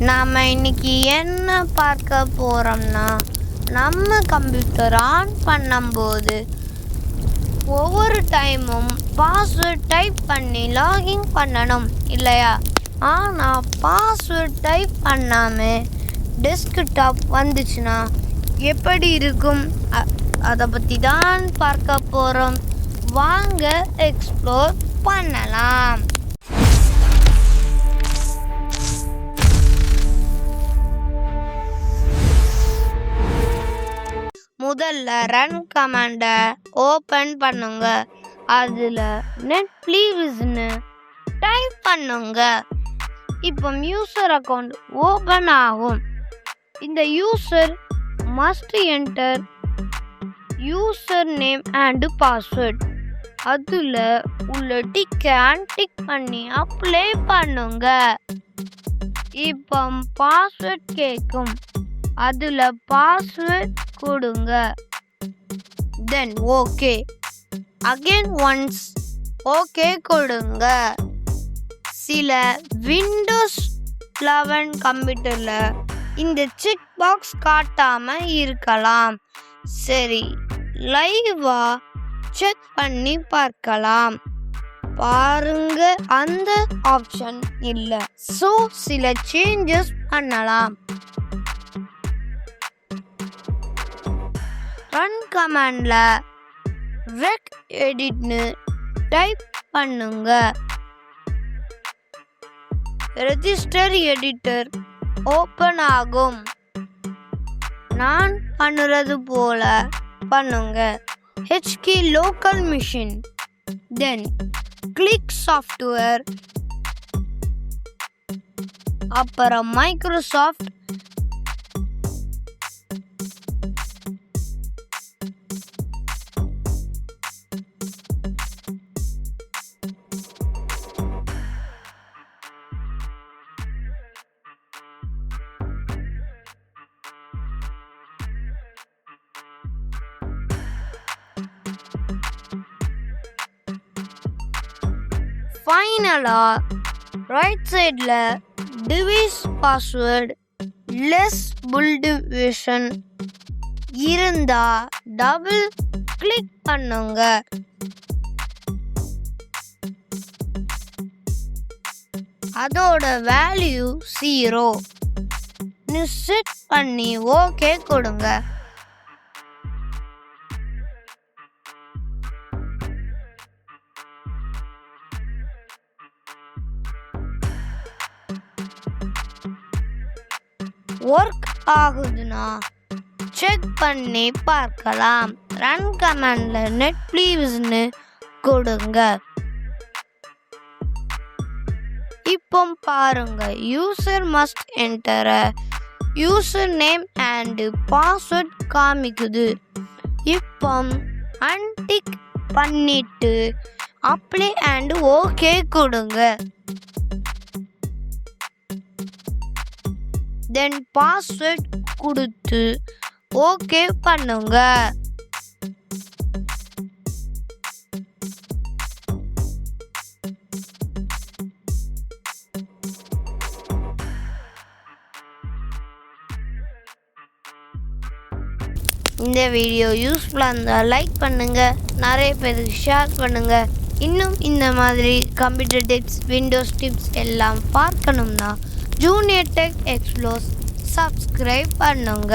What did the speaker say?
நாம் இன்னைக்கு என்ன பார்க்க போகிறோம்னா, நம்ம கம்ப்யூட்டர் ஆன் பண்ணும்போது ஒவ்வொரு டைமும் பாஸ்வேர்ட் டைப் பண்ணி லாகின் பண்ணணும் இல்லையா? ஆனால் பாஸ்வேர்ட் டைப் பண்ணாமல் டெஸ்க்டாப் வந்துச்சுன்னா எப்படி இருக்கும்? அதை பற்றி தான் பார்க்க போகிறோம். வாங்க எக்ஸ்ப்ளோர் பண்ணலாம். முதல்ல ரன் கமாண்டை ஓப்பன் பண்ணுங்க. அதில் நெட்ப்ளிவிஸ்னு டைப் பண்ணுங்க. இப்போ யூசர் அக்கௌண்ட் ஓப்பன் ஆகும். இந்த user must enter user name and password. அதில் உள்ள டிக்கை அன்டிக் பண்ணி அப்ளை பண்ணுங்க. இப்போ பாஸ்வேர்ட் கேட்கும். அதில் பாஸ்வேர்ட் கொடுங்க. Then okay. Again once okay கொடுங்க. சில விண்டோஸ் 11 கம்ப்யூட்டரில் இந்த செக் பாக்ஸ் காட்டாமல் இருக்கலாம். சரி, லைவா செக் பண்ணி பார்க்கலாம். பாருங்க, அந்த ஆப்ஷன் இல்லை. ஸோ சில சேஞ்சஸ் பண்ணலாம். ரன் கமாண்ட்ல ரெக் எடிட்னு டைப் பண்ணுங்க. ரெஜிஸ்டர் எடிட்டர் ஓப்பன் ஆகும். நான் பண்ணுறது போல பண்ணுங்க. HK லோக்கல் மிஷின், தென் கிளிக் சாஃப்ட்வேர், அப்புறம் மைக்ரோசாஃப்ட், ஃபைனலா ரைட் சைடில் device password less pulled version இருந்தா டபுள் கிளிக் பண்ணுங்க. அதோட வேல்யூ 0 செட் பண்ணி ஓகே கொடுங்க. ஒர்க் ஆகுதுன்னா செக் பண்ணி பார்க்கலாம். ரன் கமாண்ட்ல நெட்ப்ளிவிஸ்னு கொடுங்க. இப்போ பாருங்க, user must enter user name and password காமிக்குது. இப்போ அன்டிக் பண்ணிட்டு அப்ளை அண்ட் ஓகே கொடுங்க. தென் பாஸ்வேர்ட் கொடுத்து ஓகே பண்ணுங்க. இந்த வீடியோ யூஸ்ஃபுல்லாக இருந்தால் லைக் பண்ணுங்கள், நிறைய பேருக்கு ஷேர் பண்ணுங்கள். இன்னும் இந்த மாதிரி கம்ப்யூட்டர் டிப்ஸ், விண்டோஸ் டிப்ஸ் எல்லாம் பார்க்கணும்னா ஜூனியர் டெக் எக்ஸ்ப்ளோர்ஸ் சப்ஸ்கிரைப் பண்ணுங்க.